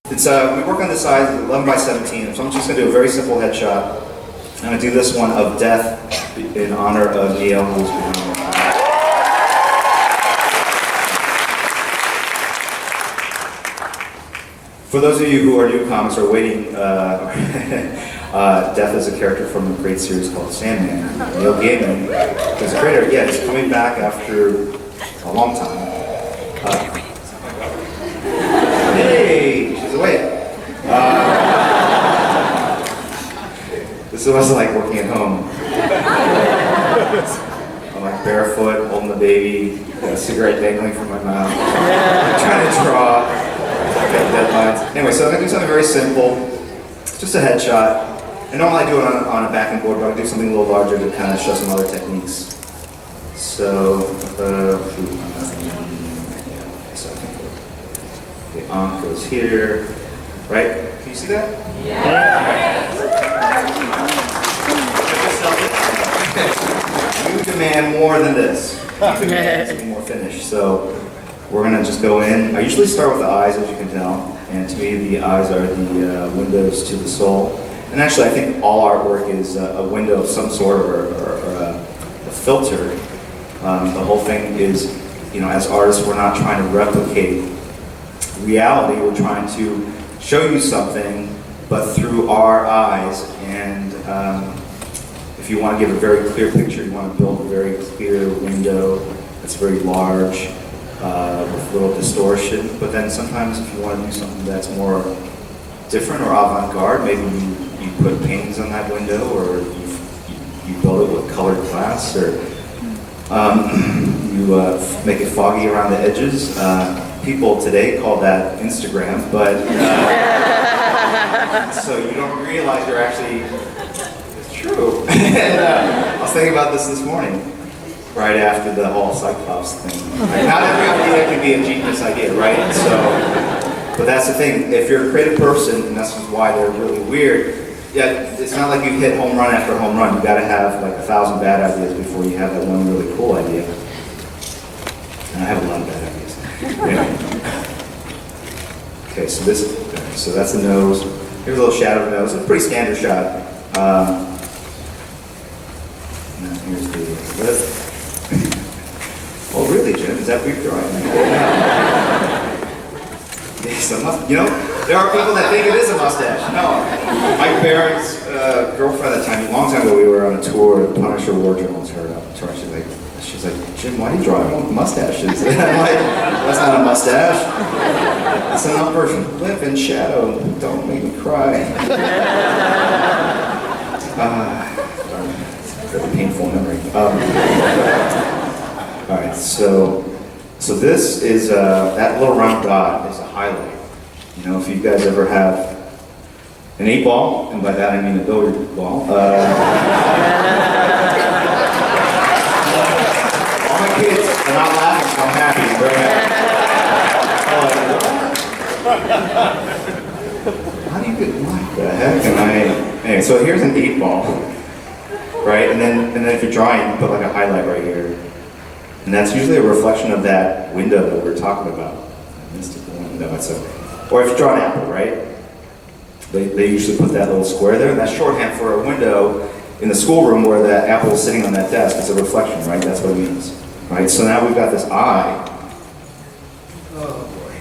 We work on the size of 11 by 17, so I'm just going to do a very simple headshot. I'm going to do this one of death in honor of Neil, who's behind me. For those of you who are newcomers or waiting, Death is a character from a great series called Sandman. Neil Gaiman is a creator. Yeah, he's coming back after a long time. Hey, she's awake. This was like working at home. I'm like barefoot, holding the baby, got a cigarette dangling from my mouth, trying to draw. Got deadlines. Anyway, so I'm going to do something very simple, just a headshot. And normally I do it on a backing board, but I'm going to do something a little larger to kind of show some other techniques. So, the Ankh goes here, right? Can you see that? Yeah. You demand more than this. You demand something more finished. So we're going to just go in. I usually start with the eyes, as you can tell. And to me, the eyes are the windows to the soul. And actually, I think all artwork is a window of some sort or a filter. The whole thing is, as artists, we're not trying to replicate reality. We're trying to show you something, but through our eyes. And if you want to give a very clear picture, you want to build a very clear window that's very large, with little distortion. But then sometimes if you want to do something that's more different or avant-garde, maybe you put paintings on that window, or you build it with colored glass, or you make it foggy around the edges. People today call that Instagram, but so you don't realize you're actually, it's true. And, I was thinking about this morning, right after the whole Cyclops thing. Not every idea can be a genius idea, right? So, but that's the thing, if you're a creative person, and this is why they're really weird, it's not like you hit home run after home run. You gotta have like 1,000 bad ideas before you have that one really cool idea. And I have a lot of bad ideas. Anyway. Okay, so that's the nose. Here's a little shadow of the nose. It's a pretty standard shot. Now here's the lip. Oh, really, Jim? Is that what you're drawing? Yes, there are people that think it is a mustache. No. My parents' girlfriend at the time, a long time ago, we were on a tour. The Punisher War Journals heard up tour. She's like, Jim, why do you draw everyone with mustaches? And I'm like, that's not a mustache. It's an upper lip and shadow. Don't make me cry. It's a painful memory. All right, so this is, that little round dot is a highlight. If you guys ever have an 8-ball, and by that I mean a billiard ball. All my kids are not laughing, so I'm happy. I'm very happy. How do you get, what the heck am I? Anyway, so here's an 8-ball, right? And then if you're drawing, you put like a highlight right here. And that's usually a reflection of that window that we're talking about. Mystical window. Or if you draw an apple, right? They usually put that little square there, and that's shorthand for a window in the schoolroom where that apple is sitting on that desk. It's a reflection, right? That's what it means, right? So now we've got this eye. Oh boy.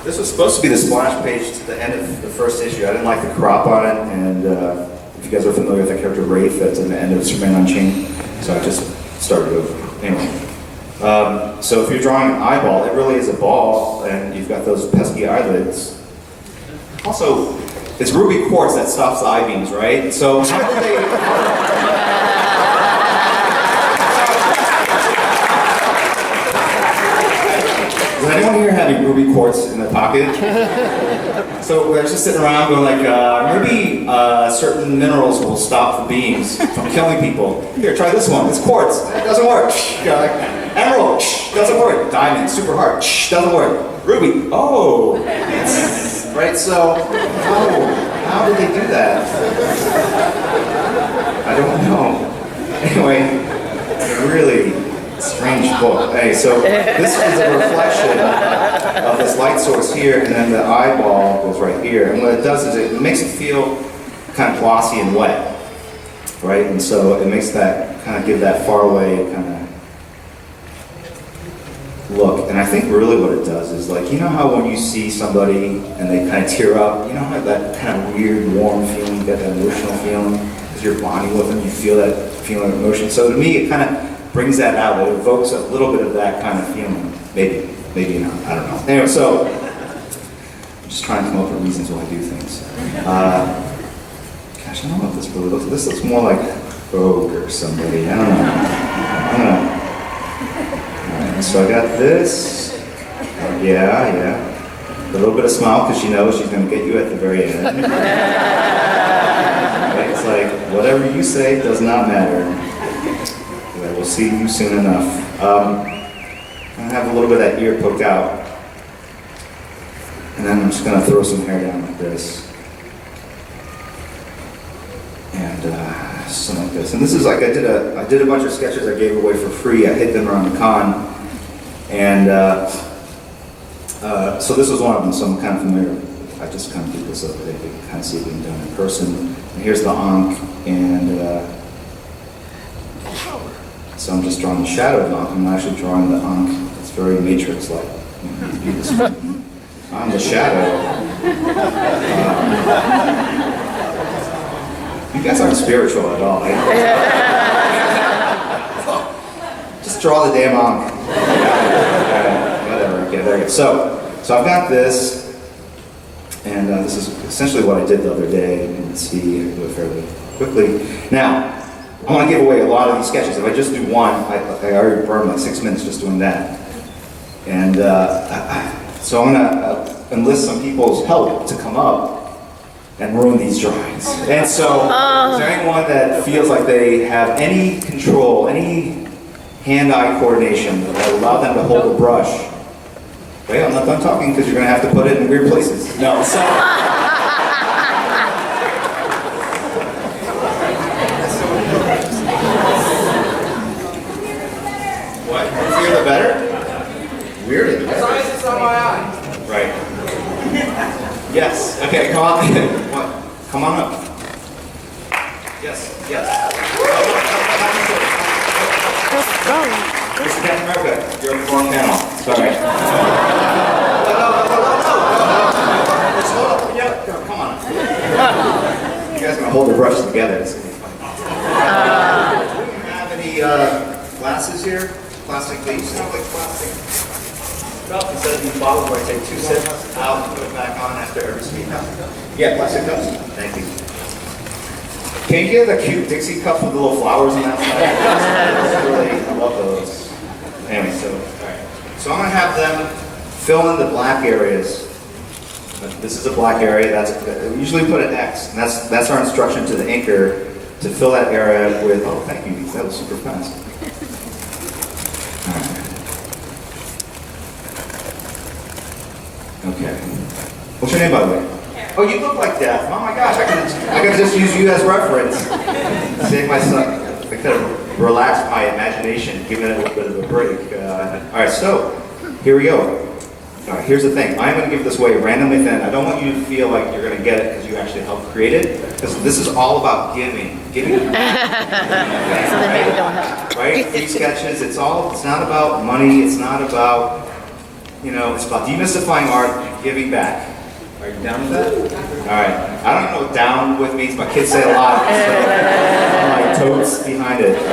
This was supposed to be the splash page to the end of the first issue. I didn't like the crop on it, and if you guys are familiar with the character Wraith, that's in the end of Superman Unchained, so I just started over. Anyway. So if you're drawing an eyeball, it really is a ball, and you've got those pesky eyelids. Also, it's ruby quartz that stops the eye beams, right? So how did they... Does anyone here have any ruby quartz in their pocket? So we're just sitting around going like, maybe certain minerals will stop the beams from killing people. Here, try this one. It's quartz. It doesn't work. Emerald, doesn't work. Diamond, super hard, doesn't work. Ruby, oh. Right, so, how did they do that? I don't know. Anyway, really strange Cool. Hey, so this is a reflection of this light source here, and then the eyeball goes right here. And what it does is it makes it feel kind of glossy and wet, right? And so it makes that kind of give that far away kind of look. And I think really what it does is, like, you know how when you see somebody and they kind of tear up, you know how that kind of weird warm feeling, you get that emotional feeling because you're bonding with them, you feel that feeling of emotion. So to me, it kind of brings that out. It evokes a little bit of that kind of feeling. Maybe not. I don't know. Anyway, so I'm just trying to come up with reasons why I do things. Gosh, I don't know what this really looks like. This looks more like Vogue or somebody. I don't know. Alright, so I got this. Yeah. A little bit of smile because she knows she's going to get you at the very end. Right? It's like, whatever you say does not matter. I will see you soon enough. I'm going to have a little bit of that ear poked out. And then I'm just going to throw some hair down like this. And something like this. And this is like, I did a bunch of sketches I gave away for free. I hid them around the con. And so this was one of them, so I'm kind of familiar. I just kind of did this up. They can kind of see it being done in person. And here's the Ankh. And so I'm just drawing the shadow of the Ankh. I'm actually drawing the Ankh. It's very Matrix-like. I'm the shadow. You guys aren't spiritual at all. Just draw the damn Ankh. Whatever. Okay, there you go. So I've got this, and this is essentially what I did the other day. You can see I do it fairly quickly. Now, I want to give away a lot of these sketches. If I just do one, I already burned like 6 minutes just doing that. And so I'm going to enlist some people's help to come up and ruin these drawings. And so, is there anyone that feels like they have any control, any hand-eye coordination that will allow them to hold a brush? Wait, I'm not done talking because you're going to have to put it in weird places. No, so... What? Weirder the better? Weirder the better? As long as it's on my eye. Right. Yes. Okay, come on. What? Come on up. Yes. Mr. Captain America, you're on the wrong panel. Sorry. No. Let's hold up together. Come on. You guys are going to hold your brushes together. It's going to be funny. Do you have any glasses here? Plastic, they used to have like plastic cup instead of these bottles where I take 2 sips out and put it back on after every speed cup. Yeah, plastic cups. Thank you. Can you get a cute Dixie cup with the little flowers on that side? I love those. Anyway, so I'm going to have them fill in the black areas. This is a black area. We usually put an X, and that's our instruction to the inker to fill that area with. Oh, thank you. That was super fast. Okay. What's your name, by the way? Oh, you look like Death. Oh my gosh, I could just use you as reference. Save myself. I could have relaxed my imagination, given it a little bit of a break. All right, so here we go. All right, here's the thing. I'm going to give this away randomly thin. I don't want you to feel like you're going to get it because you actually helped create it. Because this is all about giving. So then maybe don't help. Right? Free sketches. It's not about money. It's not about, it's about demystifying art and giving back. Are you down with that? All right. I don't know what down with means, but kids say a lot. So I'm like totes behind it. All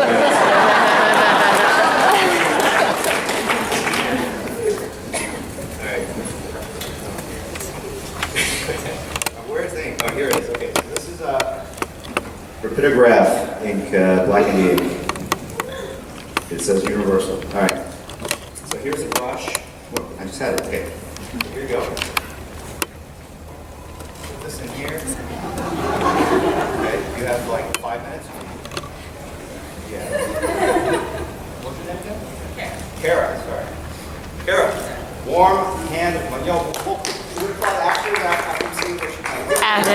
right. Where's the ink? Oh, here it is. Okay. So this is Rapidograph ink, black and ink. It says universal. All right. So here's a brush. Whoop, I just had it. Okay. Here you go. This in here. Okay, you have like 5 minutes. Yeah. What's your name again? Kara, sorry. Kara, warm hand. Yo, we'll do it for the actors after we see what she can do.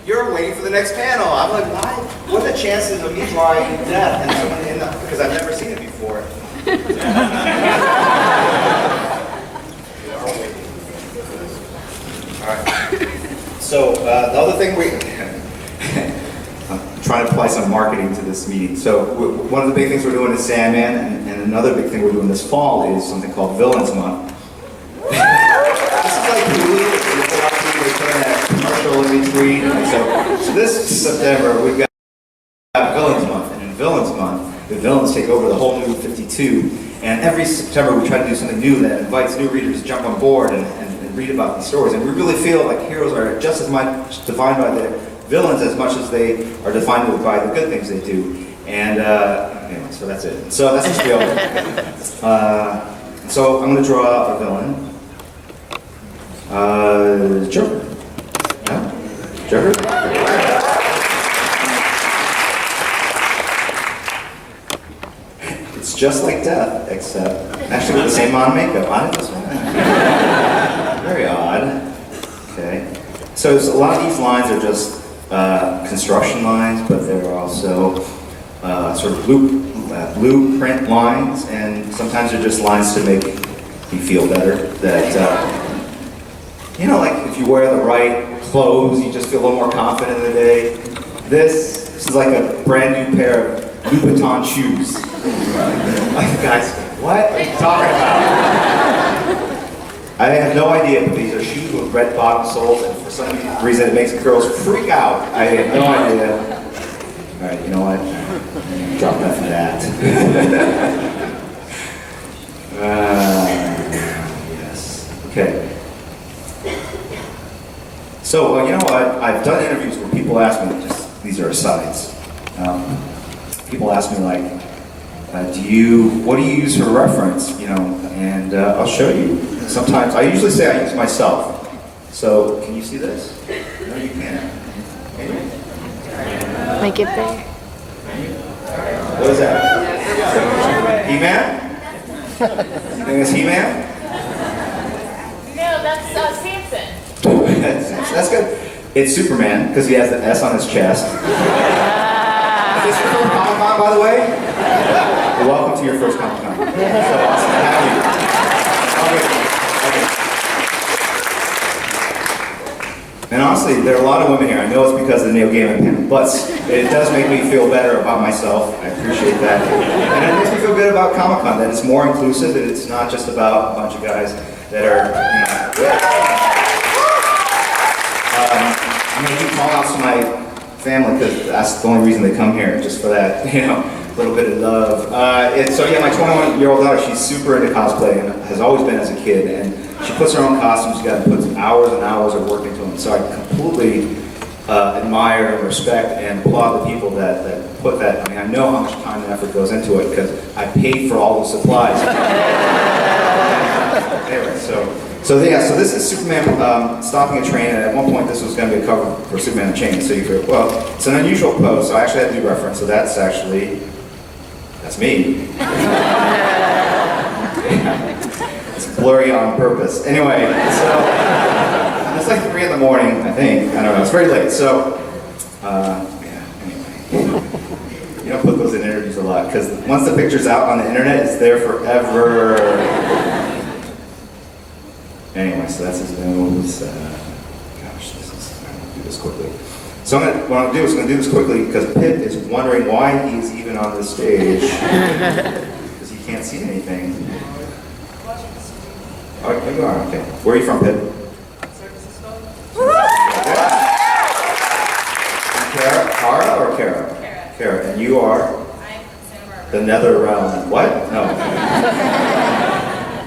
You're waiting for the next panel. I'm like, why? What are the chances of me drawing death and someone in the, because I've never seen it before. All right. So the other thing I'm trying to apply some marketing to this meeting. So one of the big things we're doing is Sandman, and another big thing we're doing this fall is something called Villains Month. This is like Hulu, they put in that commercial in between. So this September we've got Villains Month, and in Villains Month, the villains take over the whole new 52. And every September we try to do something new that invites new readers to jump on board and read about these stories. And we really feel like heroes are just as much defined by their villains as much as they are defined by the good things they do. And anyway, so that's it. So that's the spiel. So I'm going to draw a villain. Joker. Yeah? Joker? It's just like death, except actually with the same amount of makeup on it. This one. Very odd. Okay. So a lot of these lines are just construction lines, but they're also sort of blueprint lines, and sometimes they're just lines to make you feel better. That like if you wear the right clothes, you just feel a little more confident in the day. This is like a brand new pair of Louboutin shoes. Like, guys, what are you talking about? I have no idea, but these are shoes with red bottom soles, and for some reason it makes girls freak out. I have no idea. All right, you know what? Drop that for that. Yes. Okay. So, you know what? I've done interviews where people ask me, these are asides. People ask me like, what do you use for reference? And I'll show you. Sometimes, I usually say I use myself. So, can you see this? No, you can't. Can you? Make it big. What is that? He-Man? You think it's He-Man? No, that's Samson. That's good. It's Superman, because he has the S on his chest. Is this your first Comic-Con, by the way? Well, welcome to your first Comic-Con. So awesome to have you. Okay. And honestly, there are a lot of women here. I know it's because of the Neil Gaiman panel, but it does make me feel better about myself. I appreciate that. And it makes me feel good about Comic-Con, that it's more inclusive, and it's not just about a bunch of guys that are, I'm going to do call-outs to my family, because that's the only reason they come here, just for that, a little bit of love. So yeah, my 21-year-old daughter, she's super into cosplay, and has always been as a kid, and she puts her own costumes together, puts hours and hours of work into them. So I completely admire and respect and applaud the people that put that. I mean, I know how much time and effort goes into it, because I paid for all the supplies. Anyway, so this is Superman stopping a train, and at one point this was going to be a cover for Superman and Chain. So you feel, well, it's an unusual pose, so I actually had to do reference. So that's me. It's blurry on purpose. Anyway, so it's like 3 in the morning, I think. I don't know. It's very late. So anyway, you don't put those in interviews a lot, because once the picture's out on the internet, it's there forever. Anyway, so that's his nose. Gosh, I'm going to do this quickly. So what I'm going to do is do this quickly, because Pip is wondering why he's even on the stage, because he can't see anything. Oh, you are, okay. Where are you from, Pip? Kara or Kara? Kara. And you are? I'm from Santa Barbara. The nether realm. What? No.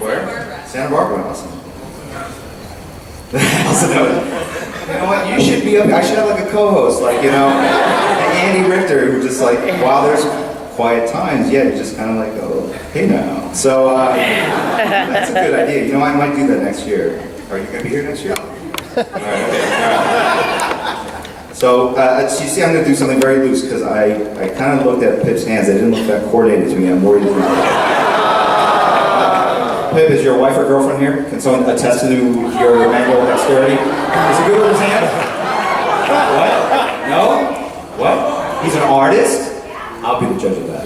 Where? Santa Barbara. Awesome. Also, you know what? You should be up. I should have like a co-host, like Andy Richter, who just like while there's quiet times, you just kind of like go, hey now. So that's a good idea. I might do that next year. Are you gonna be here next year? All right. So you see, I'm gonna do something very loose, because I kind of looked at Pip's hands. They didn't look that coordinated to me. I'm worried. Pip, is your wife or girlfriend here? Can someone attest to your manual dexterity? Is it good with his hands? artist, I'll be the judge of that.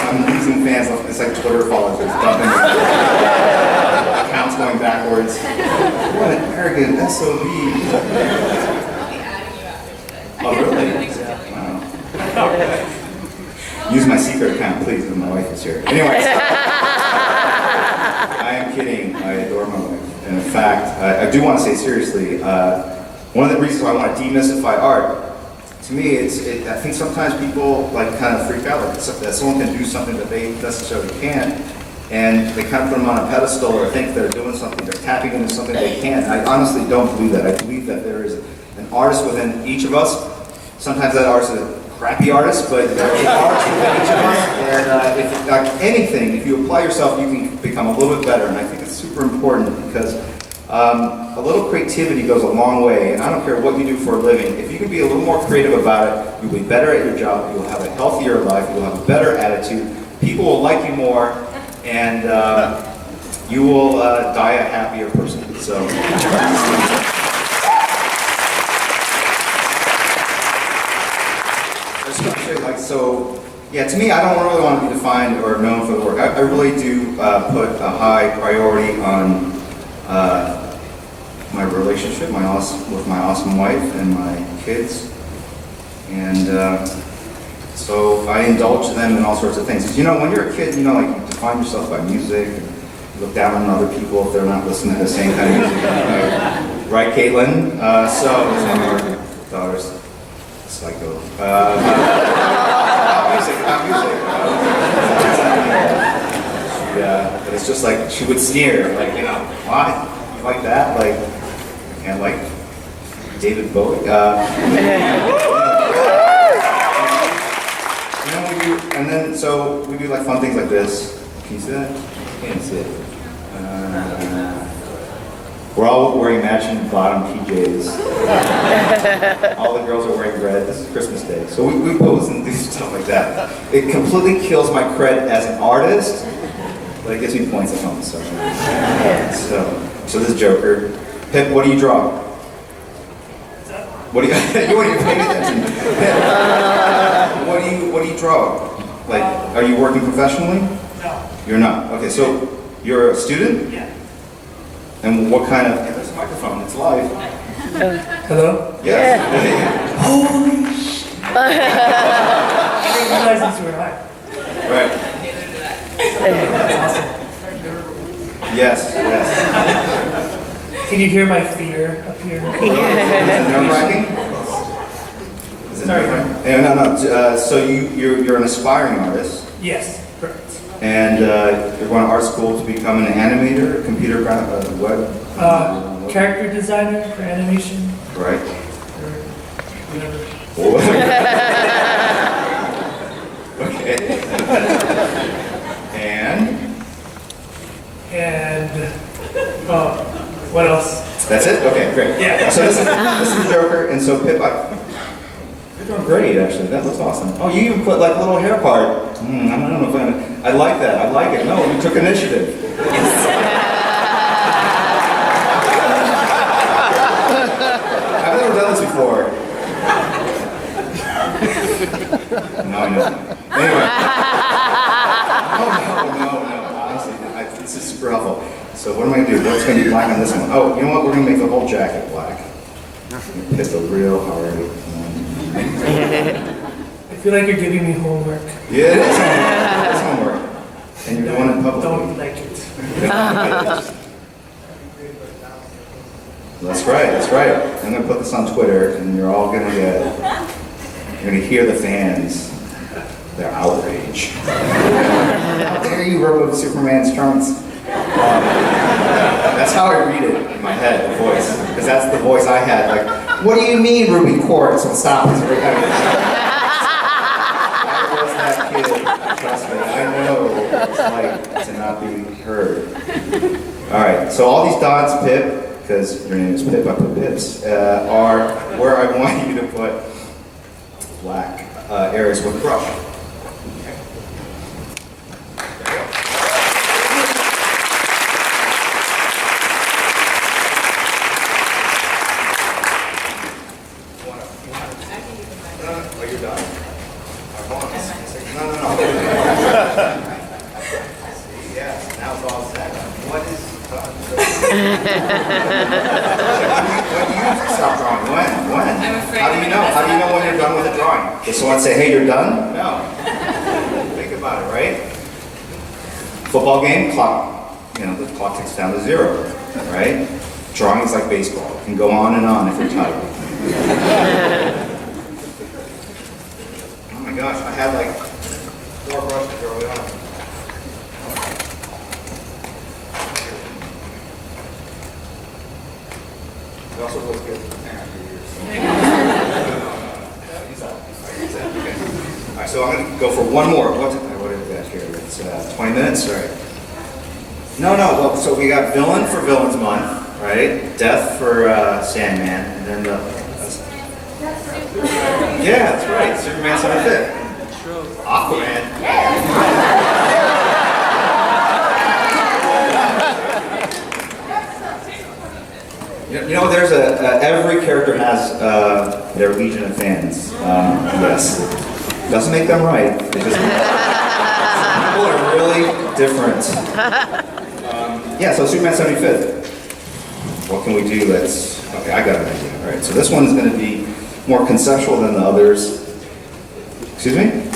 I'm losing fans. It's like Twitter followers. It's dumping. Accounts going backwards. What an arrogant SOB. I'll be adding you after today. Oh, really? Wow. Use my secret account, please, because my wife is here. Anyways, I am kidding. I adore my wife. And in fact, I do want to say seriously, one of the reasons why I want to demystify art, to me, I think sometimes people like kind of freak out, like that someone can do something that they necessarily can't, and they kind of put them on a pedestal or think they're doing something, they're tapping into something they can't. I honestly don't believe that. I believe that there is an artist within each of us. Sometimes that artist is a crappy artist, but there is artists within each of us, and if like anything, if you apply yourself, you can become a little bit better, and I think it's super important because a little creativity goes a long way, and I don't care what you do for a living. If you can be a little more creative about it, you'll be better at your job, you'll have a healthier life, you'll have a better attitude, people will like you more, and you will die a happier person. So. Yeah, to me, I don't really want to be defined or known for the work. I really do put a high priority on my relationship with my awesome wife and my kids. And so I indulge them in all sorts of things. 'Cause, you know, when you're a kid, you know, like you define yourself by music, and you look down on other people if they're not listening to the same kind of music. Right, Caitlin? So our daughter's psycho. Not music. Yeah, but it's just like she would sneer, like, you know, why? You like that? Like, I can't like David Bowie. You know, we do, and then so we do like fun things like this. Can you see that? Can't see it. We're all wearing matching bottom PJs. All the girls are wearing red. This is Christmas Day. So we pose and do stuff like that. It completely kills my cred as an artist, but it gives me points at home. So this Joker. Pip, what do you draw? What do you you weren't even paying attention. Pip, what do you draw? Like, are you working professionally? No. You're not. Okay, so you're a student? Yeah. And what kind of... Yeah, there's a microphone. It's live. Hello? Yes. Holy shit. I didn't realize these were live. Right. That's awesome. Yes. Can you hear my fear up here? Is it nerve-wracking? Is it Sorry. nerve-wracking? No. So you're an aspiring artist. Yes, correct. And you're going to art school to become an animator, computer web? Character designer for animation. Right. Or whatever. Okay. And what else? that's it? Okay, great. Yeah. So this is Joker, and so Pip, you're doing great, actually. That looks awesome. Oh, you even put like a little hair part. I don't know if I like that. I like it. No, you took initiative. I've never done this before. No, I know. Anyway. No. Honestly, this is super helpful. So what am I going to do? What's going to be black on this one? Oh, you know what? We're going to make the whole jacket black. Hit the real hard. I feel like you're giving me homework. Yeah, it is homework. It's homework. And you're doing it publicly. Don't like it. That's right. I'm going to put this on Twitter, and you're all going to hear the fans, their outrage. How dare you rub over Superman's trunks? That's how I read it in my head, the voice. Because that's the voice I had. Like, what do you mean, Ruby Quartz? So stop this. I was that kid. Trust me, I know what it's like to not be heard. All right, so all these dots, Pip, because your name is Pip, I put Pips, are where I want you to put black areas with brush. Okay. Yes, now it's all set. What is done? Stop drawing. When? I'm afraid How do you know? How do you know when you're done with a drawing? Does someone say, hey, you're done? No. Think about it, right? Football game, clock. You know, the clock ticks down to 0, right? Drawing is like baseball. It can go on and on if you're tired. Oh my gosh, I had like 4 brushes early on. It also looks good after years. Okay. All right, so I'm going to go for one more. What have we got here? It's 20 minutes, right? No. Well, so we got villain for Villains Month, right? Death for Sandman, and then the. Yeah, that's right. Superman 75th. Aquaman. You know, there's every character has their legion of fans. Yes, doesn't make them right. It just people are really different. Yeah, so Superman 75th. What can we do? Okay. I got an idea. All right, so this one is going to be more conceptual than the others. Excuse me?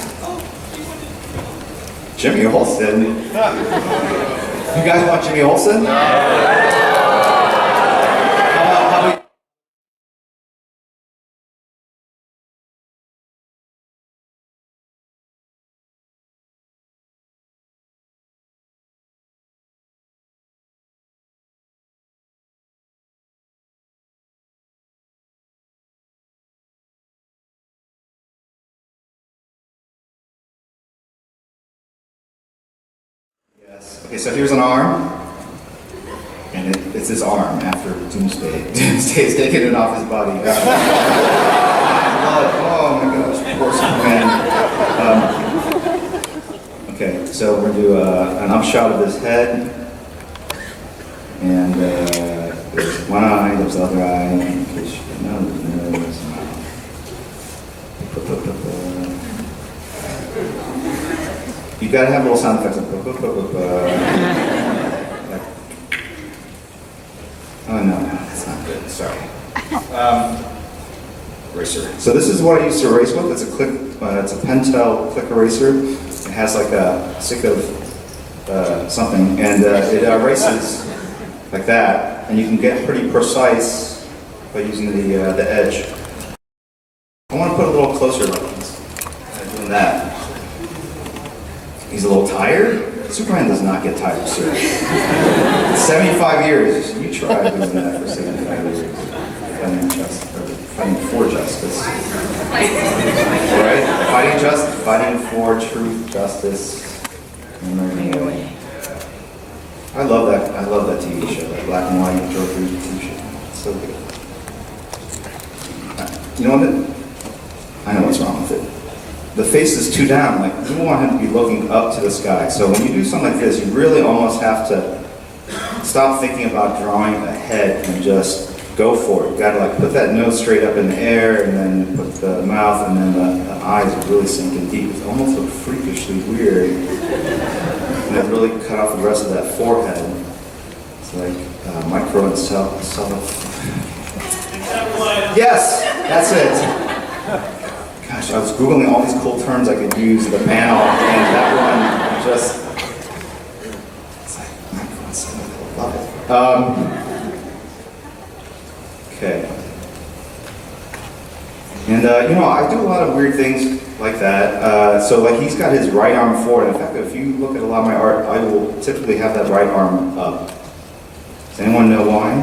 Jimmy Olsen. You guys want Jimmy Olsen? Yes. Okay, so here's an arm, and it's his arm after Doomsday. Doomsday's taking it off his body. Blood. Oh my gosh, poor Superman. Okay, so we're gonna do an upshot of his head, and there's one eye, there's the other eye, in case you didn't know, there's nose, mouth. You gotta have little sound effects like oh no, that's not good. Sorry. Eraser. So this is what I used to erase with. It's a it's a Pentel click eraser. It has like a stick of something, and it erases like that, and you can get pretty precise by using the edge. I want to put a little closer like this. Doing that. He's a little tired. Superman does not get tired, sir. 75 years. You tried doing that for 75 years. Fighting for justice. Right? Fighting for truth, justice. I love that TV show, that black and white Joker TV show. It's so good. You know what? I know what's wrong with it. The face is too down. Like, you want him to be looking up to the sky. So when you do something like this, you really almost have to stop thinking about drawing a head and just go for it. You gotta like put that nose straight up in the air, and then put the mouth, and then the eyes are really sinking deep. It almost looks freakishly weird. And then really cut off the rest of that forehead. It's like micro and self. Yes, that's it. Gosh, I was Googling all these cool terms I could use in the panel, and that one just, it's like, I love it. Okay. And, you know, I do a lot of weird things like that. So, like, he's got his right arm forward. In fact, if you look at a lot of my art, I will typically have that right arm up. Does anyone know why?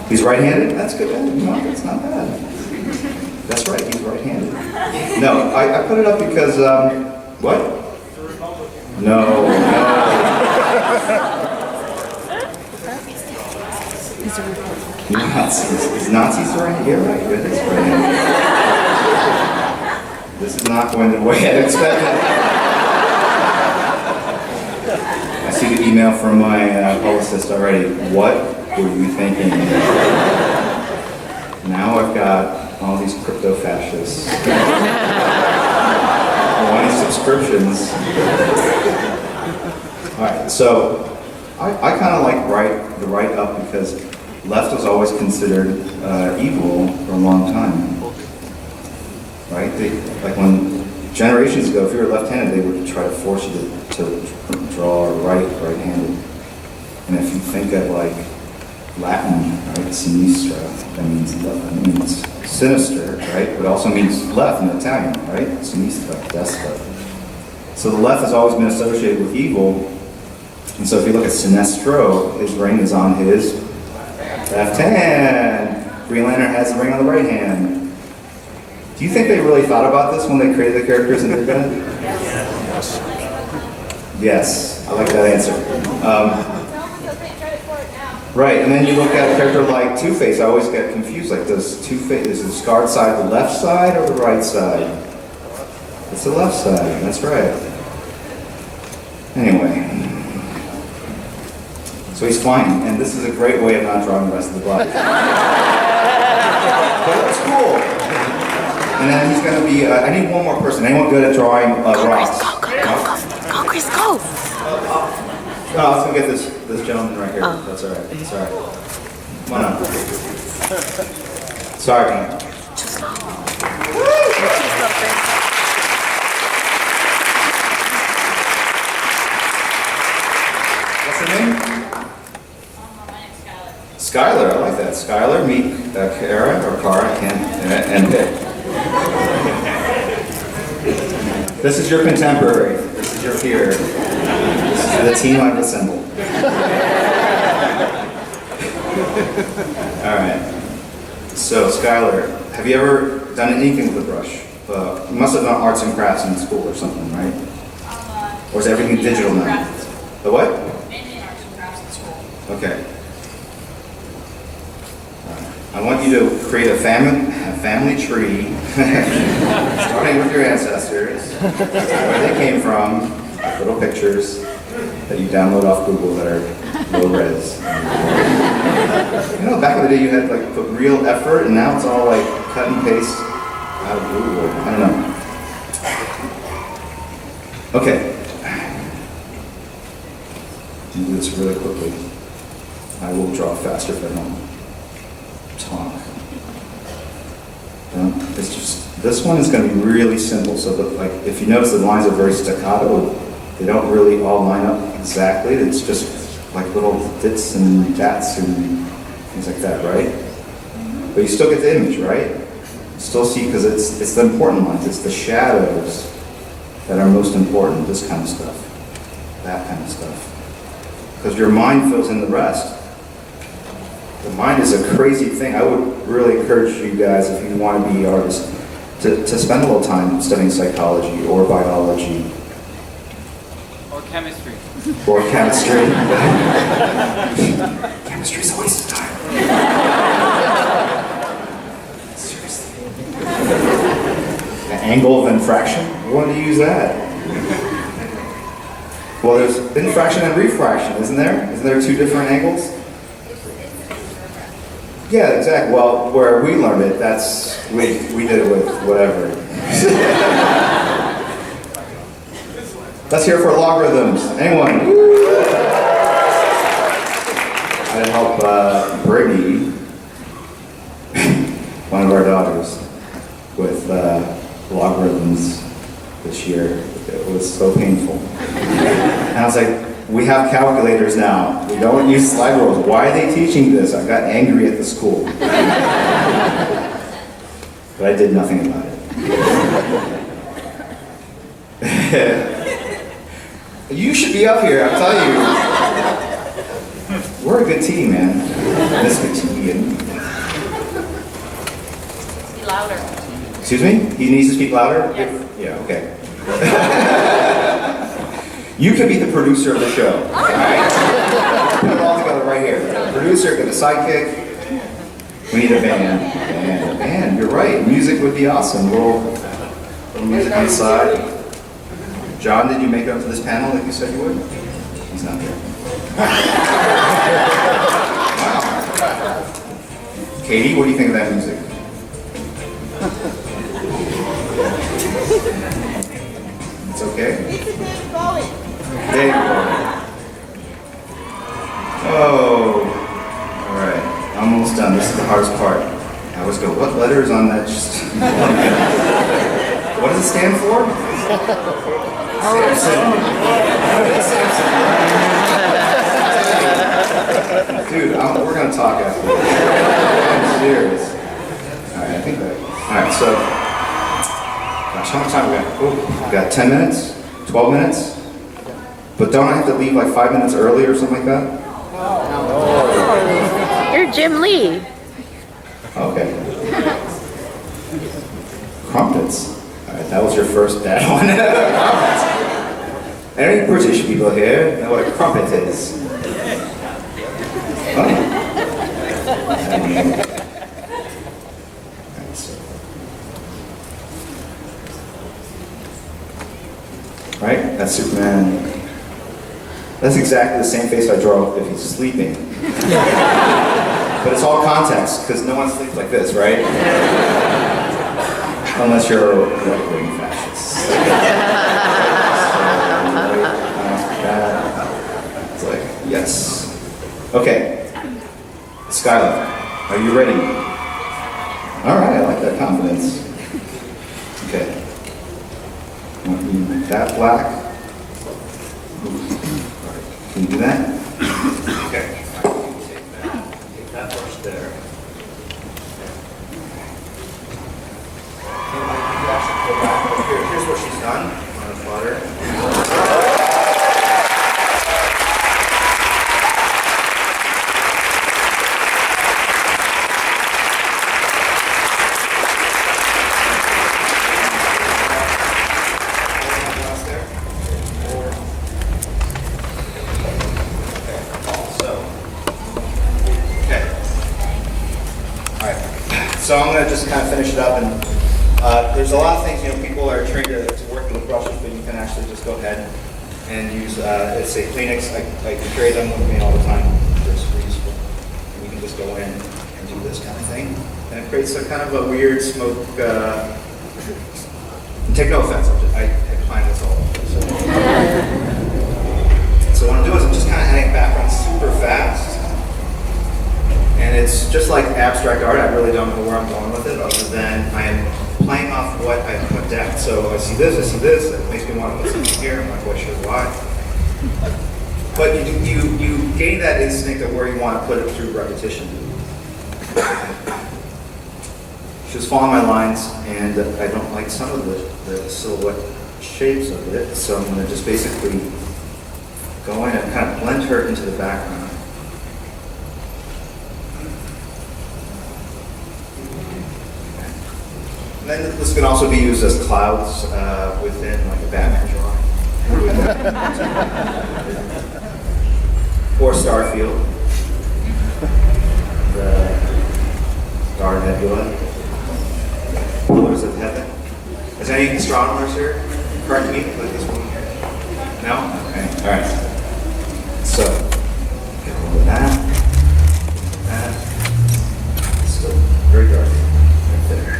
He's right-handed? That's good. No, that's not bad. That's right, he's right-handed. No, I put it up because, what? No. Is Nazis right? Yeah, right. It is right-handed. This is not going the way I expected. I see the email from my publicist already. What were you thinking? Now I've got all these crypto fascists. Wanting subscriptions. Alright, so I kind of like the right up because left was always considered evil for a long time. Right? Like when generations ago, if you were left-handed, they would try to force you to draw right-handed. And if you think of like Latin, right, sinistra, that means sinister, right? But it also means left in Italian, right? Sinistra, destra. So the left has always been associated with evil. And so if you look at Sinestro, his ring is on his left hand. Green Lantern has the ring on the right hand. Do you think they really thought about this when they created the characters in their head? Yes, I like that answer. Right, and then you look at a character like Two-Face, I always get confused, like does Two-Face, is the scarred side the left side or the right side? It's the left side, that's right. Anyway. So he's flying, and this is a great way of not drawing the rest of the body. But it's cool. And then he's gonna be, I need one more person. Anyone good at drawing rocks? Go, Chris, go. No, let's go get this gentleman right here. Oh. That's all right. That's all right. Come on up. Sorry, man. What's her name? My name's Skylar. Skylar, I like that. Skylar, meet Kara, or Cara, and Pitt. This is your contemporary. This is your peer. This is the team I've assembled. All right. So, Skylar, have you ever done anything with a brush? You must have done arts and crafts in school or something, right? Or is everything digital now? The what? Mainly in arts and crafts in school. Okay. I want you to create a family tree, starting with your ancestors, where they came from, little pictures that you download off Google that are low res. You know, back in the day you had like put real effort, and now it's all like cut and paste out of Google. I don't know. Okay. Do this really quickly. I will draw faster if I don't talk. It's just, this one is going to be really simple, so that, like, if you notice the lines are very staccato, they don't really all line up exactly. It's just like little dits and dats and things like that, right? But you still get the image, right? You still see, because it's the important lines, it's the shadows that are most important, this kind of stuff, that kind of stuff. Because your mind fills in the rest. The mind is a crazy thing. I would really encourage you guys, if you want to be artists, to spend a little time studying psychology or biology. Or chemistry. Or chemistry. Chemistry's a waste of time. Seriously. The angle of infraction? We want to use that. Well, there's infraction and refraction, isn't there? Isn't there two different angles? Yeah, exactly. Well, where we learned it, we did it with whatever. Let's hear it for logarithms. Anyone? I had to help Brittany, one of our daughters, with logarithms this year. It was so painful. And I was like, we have calculators now. We don't use slide rules. Why are they teaching this? I got angry at the school. But I did nothing about it. You should be up here, I'll tell you. We're a good team, man. Miss McTeague. Be louder. Excuse me? He needs to speak louder? Yes. Yeah, okay. You could be the producer of the show. All right? Put it all together right here. Got a producer, got a sidekick. We need a band. A band, you're right. Music would be awesome. Little music on the side. John, did you make it up to this panel like you said you would? He's not here. Wow. Katie, what do you think of that music? okay? There you go. Oh, all right. I'm almost done. This is the hardest part. I always go, what letter is on that? What does it stand for? Samson. Dude, we're gonna talk after this. I'm serious. All right, I think that. All right, so, gosh, how much time we got? Oh, we got 10 minutes, 12 minutes. But don't I have to leave like 5 minutes early or something like that? You're Jim Lee. Okay. Crumpets. All right, that was your first bad one. Crumpets. Any British people here know what a crumpet is? Oh. Right? That's Superman. That's exactly the same face I draw if he's sleeping. But it's all context, because no one sleeps like this, right? Unless you're a right-wing fascist. It's like, yes. Okay. Skylar, are you ready? All right, I like that confidence. Okay. Want you that black? Can you do that? Okay. Take that brush there. Go back over here. Here's what she's done. I'm gonna flutter. So I'm going to just kind of finish it up, and there's a lot of things, people are trained to work with brushes, but you can actually just go ahead and use, let's say Kleenex. I carry them with me all the time. They're super useful. And you can just go in and do this kind of thing. And it creates a kind of a weird smoke, take no offense, I plan this all over. So what I'm doing is I'm just kind of adding background super fast. And it's just like abstract art. I really don't know where I'm going with it, other than I am playing off what I put down. So I see this, it makes me want to put something here. I'm not quite sure why. But you gain that instinct of where you want to put it through repetition. Just following my lines, and I don't like some of the silhouette shapes of it, so I'm going to just basically go in and kind of blend her into the background. And then this can also be used as clouds within like a Batman drawing. Or Starfield. The Star Nebula. Pillars of Heaven. Is there any astronomers here? Correct me, like this one here. No? Okay, alright. So, get a little of that. Still very dark. Right there.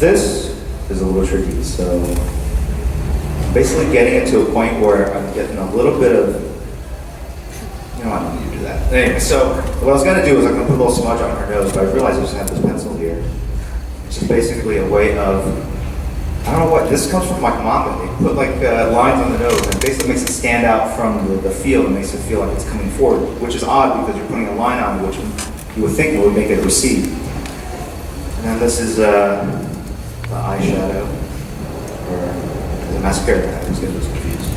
This is a little tricky, so basically getting it to a point where I'm getting a little bit of, I don't need to do that. Anyway, so what I was going to do is I'm going to put a little smudge on her nose, but I realized I just have this pencil here. It's just basically a way of, I don't know what, this comes from my mom, they put like lines on the nose, and it basically makes it stand out from the field, and makes it feel like it's coming forward, which is odd because you're putting a line on which you would think it would make it recede. And then this is the eyeshadow, or the mascara. I was getting this confused.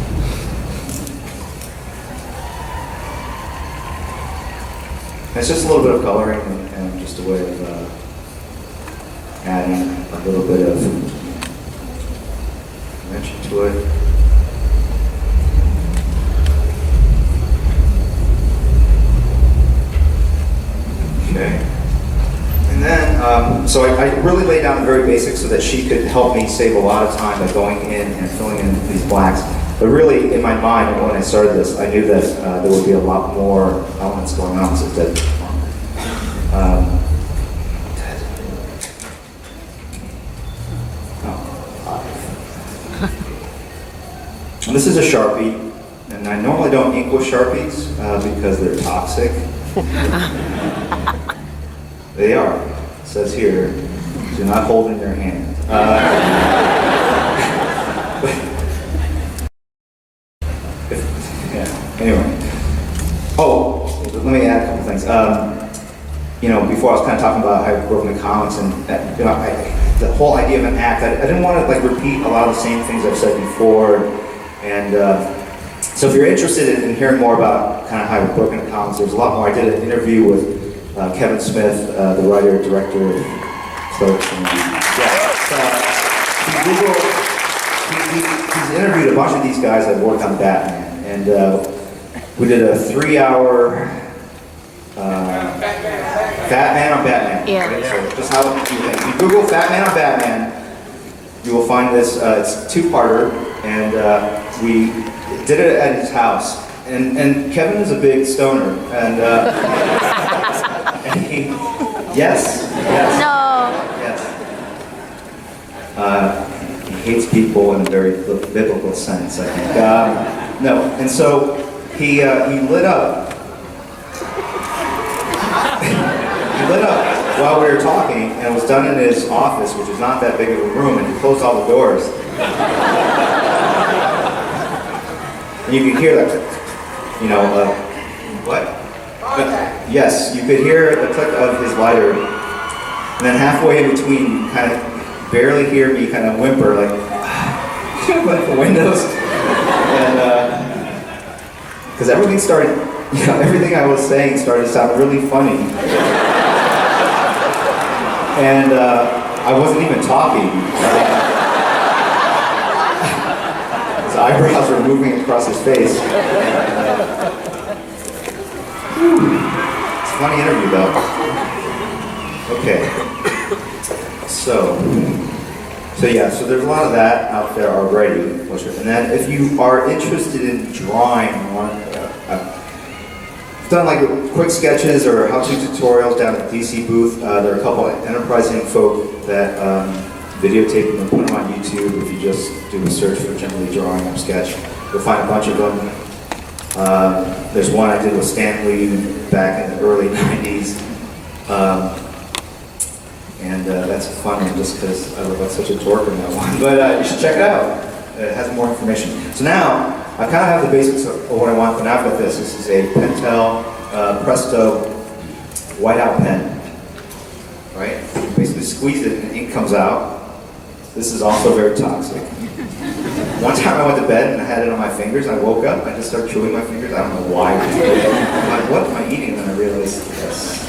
And it's just a little bit of coloring and just a way of adding a little bit of dimension to it. Okay. And then, So I really laid down the very basics so that she could help me save a lot of time by going in and filling in these blanks. But really, in my mind, when I started this, I knew that there would be a lot more elements going on. So that, and this is a Sharpie, and I normally don't ink with Sharpies because they're toxic. They are. It says here, do not hold in your hand. Yeah. Anyway. Oh, let me add a couple things. Before I was kind of talking about how I grew up in the comics and the whole idea of an act. I didn't want to repeat a lot of the same things I've said before. And so if you're interested in hearing more about kind of how I broke into comics, there's a lot more. I did an interview with Kevin Smith, the writer, director of Clerks. He's interviewed a bunch of these guys that worked on Batman. And we did a 3-hour Fat Man on Batman. Yeah. Okay, so just how you think. If you Google Fat Man on Batman, you will find this. It's a two-parter, and we did it at his house. And Kevin is a big stoner, and he, yes. No. Yes. He hates people in a very biblical sense, I think. No, and so he lit up. He lit up while we were talking, and it was done in his office, which is not that big of a room, and he closed all the doors. And you could hear that, what? Yes, you could hear the click of his lighter, and then halfway in between, you kind of barely hear me kind of whimper, like the windows, and because everything started, everything I was saying started to sound really funny, and I wasn't even talking. His eyebrows were moving across his face. It's a funny interview, though. Okay. So there's a lot of that out there already. And then if you are interested in drawing, I've done quick sketches or how-to tutorials down at the DC booth. There are a couple of enterprising folk that videotape them and put them on YouTube. If you just do a search for generally drawing or sketch, you'll find a bunch of them. There's one I did with Stan Lee back in the early 90s. And that's a fun one just because I look like such a dork in that one. But you should check it out. It has more information. So now, I kind of have the basics of what I want, but now I've got this. This is a Pentel Presto whiteout pen. Right? You basically squeeze it and ink comes out. This is also very toxic. One time I went to bed and I had it on my fingers. I woke up, I just started chewing my fingers. I don't know why. I'm like, what am I eating? And then I realized, yes.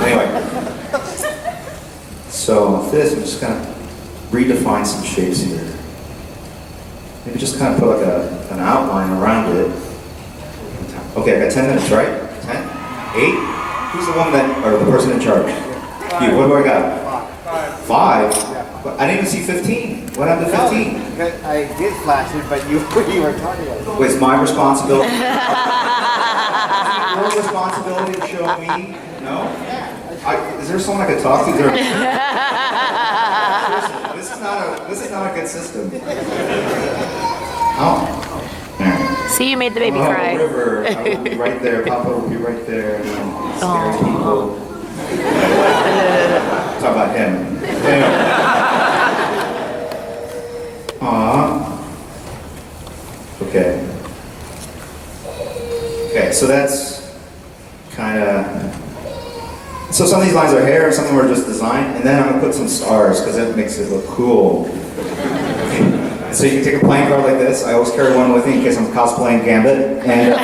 Anyway. So with this, I'm just going to redefine some shapes here. Maybe just kind of put an outline around it. Okay, I got 10 minutes, right? 10? 8? Who's the one or the person in charge? You, what do I got? 5? I didn't even see 15. What happened to 15? I did flash it, but you were talking about it. Wait, it's my responsibility? Your responsibility to show me? No? Is there someone I could talk to? This is not a good system. Oh. See, you made the baby cry. River, I will be right there. Papa will be right there. Scaring people. Talk about him. Anyway. Okay. Okay, so that's kind of. So some of these lines are hair, some of them are just design, and then I'm gonna put some stars because that makes it look cool. So you can take a playing card like this. I always carry one with me in case I'm cosplaying Gambit, and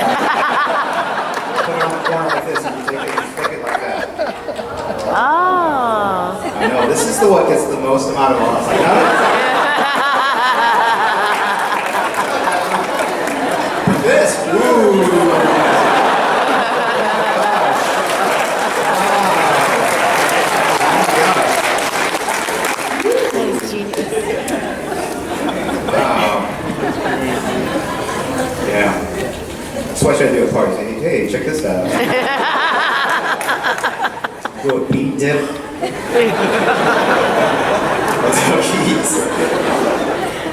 put it on the corner like this, and you take it like that. Oh. I know this is the what gets the most amount of loss. Like, this. Ooh. Wow. Yeah. That's why I try to do a party. Say, hey, check this out. Do a bean dip. What's up, Keats?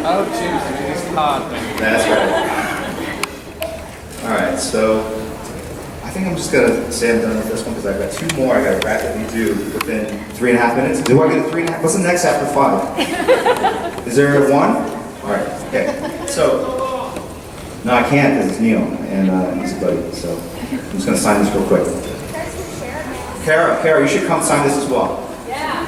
Oh, James, it's hard. That's right. All right, so I think I'm just gonna say I'm done with this one because I've got two more I gotta rapidly do within 3.5 minutes. Do I get a 3.5? What's the next after 5? Is there a 1? All right, okay. So, no, I can't because it's Neil and he's a buddy. So I'm just gonna sign this real quick. Kara, you should come sign this as well. Yeah.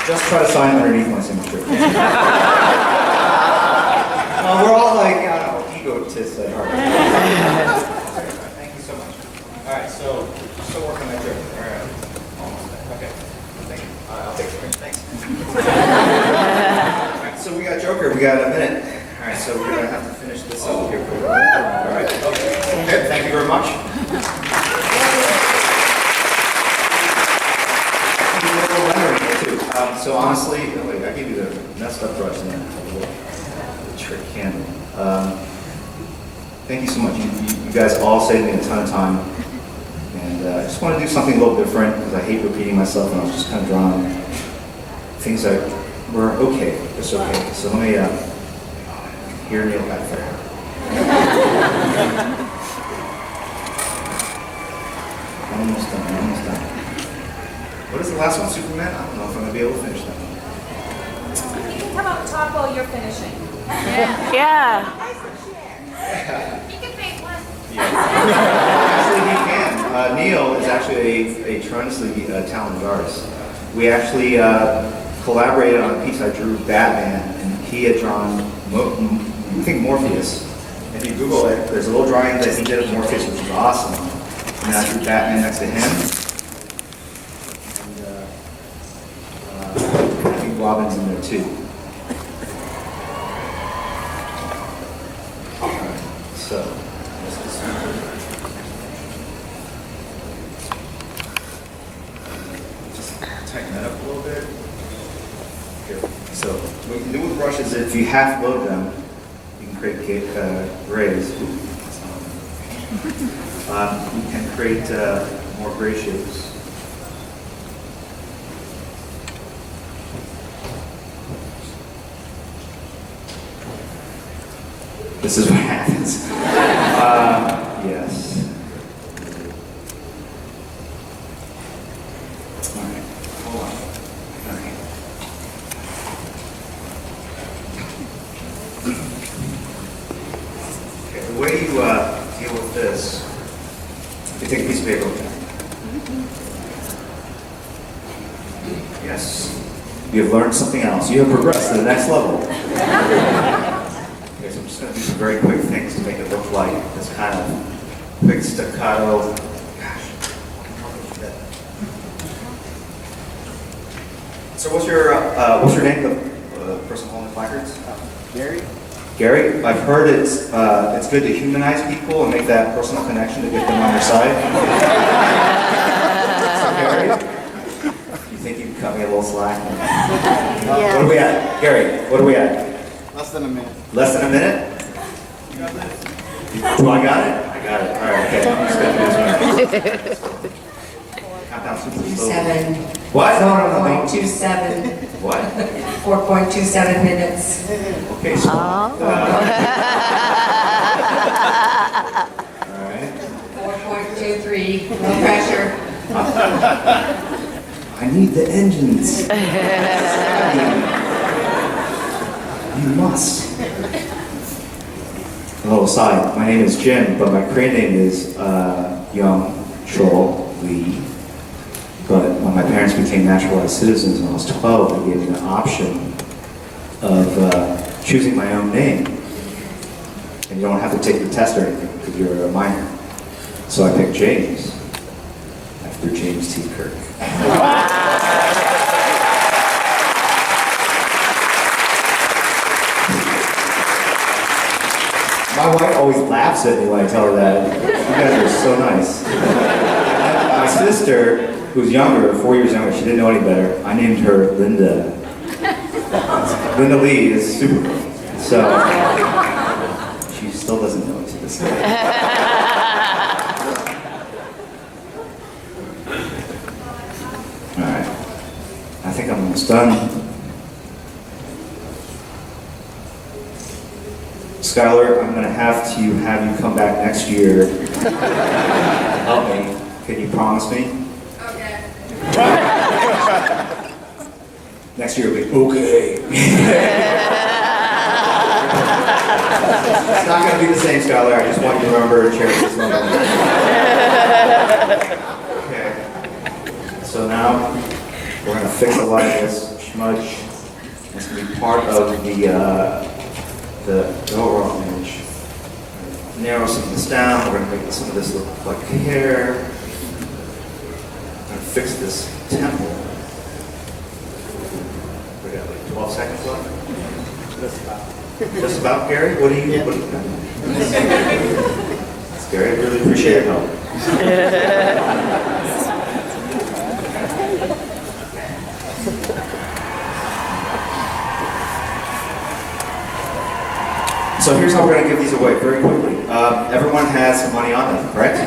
Just try to sign underneath my signature. We're all like, I don't know, egotists at heart. Thank you so much. All right, so still working on my joke. All right, almost there. Okay, thank you. I'll take it. Thanks. All right, so we got Joker. We got a minute. All right, so we're gonna have to finish this up here. All right. Okay. Thank you very much. So honestly, like, I gave you the messed up brush and then the trick candle. Thank you so much. You guys all saved me a ton of time. And I just want to do something a little different because I hate repeating myself and I was just kind of drawing things that were okay, just okay. So let me hear Neil back there. Almost done. What is the last one, Superman? I don't know if I'm going to be able to finish that one. You can come up top while you're finishing. Yeah. You can make one. Actually, he can. Neil is actually a tremendously talented artist. We actually collaborated on a piece I drew, Batman, and he had drawn, I think, Morpheus. If you Google it, there's a little drawing that he did of Morpheus, which is awesome. And I drew Batman next to him. I think Robin's in there too. Alright, so let's just tighten that up a little bit. Here. So what you can do with brushes is if you half load them, you can create grays. Ooh, that's not you can create more gray shapes. This is what happens. Yes. All right, hold on. Okay. Okay, the way you deal with this, you take a piece of paper. Yes. You have learned something else. You have progressed to the next level. Okay, so I'm just going to do some very quick things to make it look like this kind of quick staccato. Gosh. So what's your name, the person holding the placards? Gary? Gary, I've heard it's good to humanize people and make that personal connection to get them on your side. So Gary, you think you can cut me a little slack? Yeah. What are we at? Gary, what are we at? Less than a minute. Less than a minute? Do I got it? I got it. All right, okay. I'm just going to do this. Count down super slowly. 7. What? No. 4.27. What? 4.27 minutes. Okay, so. All right. 4.23. No pressure. I need the engines. You must. A little aside, my name is Jim, but my crane name is Young Troll Lee. But when my parents became naturalized citizens when I was 12, they gave me the option of choosing my own name. And you don't have to take the test or anything because you're a minor. So I picked James, after James T. Kirk. My My wife always laughs at me when I tell her that. You guys are so nice. My sister, who's younger, 4 years younger, she didn't know any better. I named her Linda. Linda Lee is Supergirl. So, she still doesn't know it to this day. Alright. I think I'm almost done. Skylar, I'm going to have you come back next year. Help me. Can you promise me? Okay. Next year will be okay. It's not going to be the same, Skylar. I just want you to remember to cherish this moment. Okay. So now we're going to fix a lot of this smudge. It's going to be part of the overall image. Narrow some of this down. We're going to make some of this look like hair. We're going to fix this temple. We got like 12 seconds left. Just about, Gary? What do you got? That's Gary. I really appreciate your help. So here's how we're going to give these away very quickly. Everyone has some money on them, correct?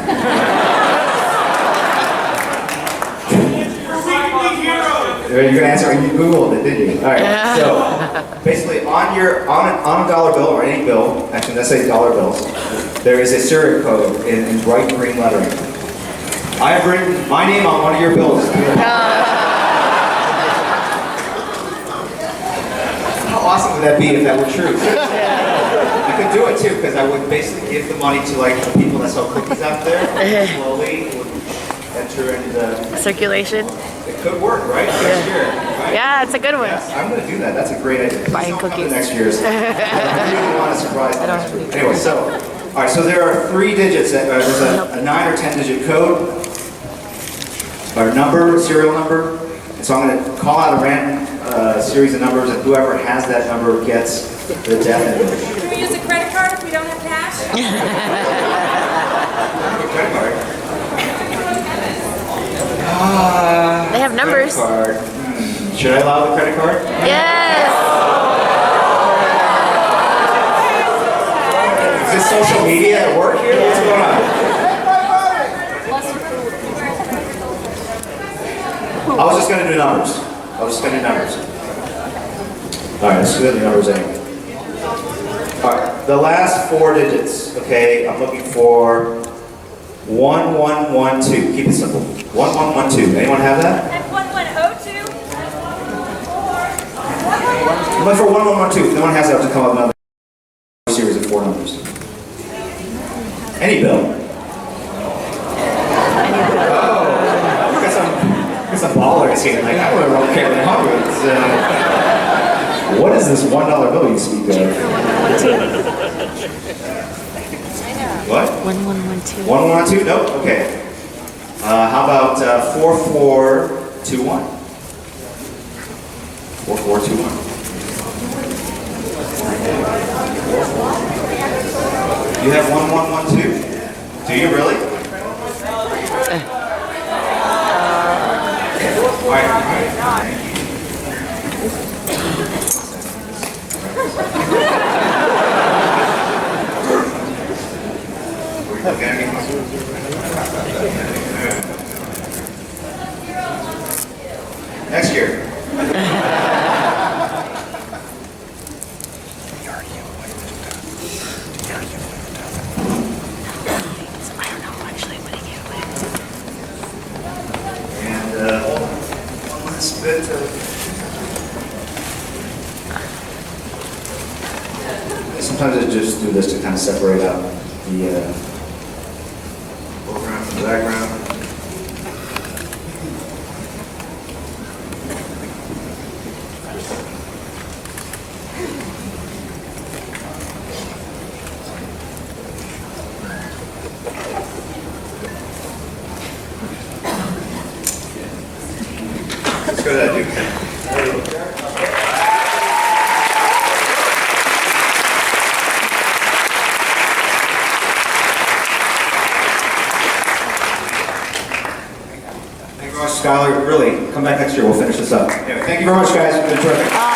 You're going to answer, you Googled it, didn't you? All right, so basically on a dollar bill or any bill, actually let's say dollar bills, there is a serial code in bright green lettering. I have written my name on one of your bills. How awesome would that be if that were true? I could do it too, because I would basically give the money to like the people that sell cookies out there. Slowly it would enter into the Circulation. It could work, right? Next year. Right? Yeah, it's a good one. Yes, I'm going to do that. That's a great idea. Please Buying don't come to cookies. next year's. I really want to surprise the next group. Anyway, so, all right, so there are 3 digits. There's a 9 or 10 digit code, or number, serial number. And so I'm going to call out a random series of numbers, and whoever has that number gets the death image. Can we use a credit card if we don't have cash? Credit card. They have numbers. Credit card. Should I allow the credit card? Yes. Is this social media at work here? What's going on? I was just going to do numbers. All right, let's do the numbers anyway. All right, the last 4 digits, okay, I'm looking for 1112. Keep it simple. 1112. Anyone have that? And 1102. I'm looking for 1112. If no one has that, I'll just come up with another series of 4 numbers. Any bill. Oh, got some ballers here. Like, I don't care what hundreds. What is this $1 bill you speak of? What? 1112. 1112? Nope. Okay. How about 4421? 4421. You have 1112? Do you really? All right. Next year. I don't know actually what he gave away. And one last bit of... Sometimes I just do this to kind of separate out the foreground from the background. Let's go to that dude. Skylar, really, come back next year. We'll finish this up. Anyway, thank you very much, guys. It's been terrific.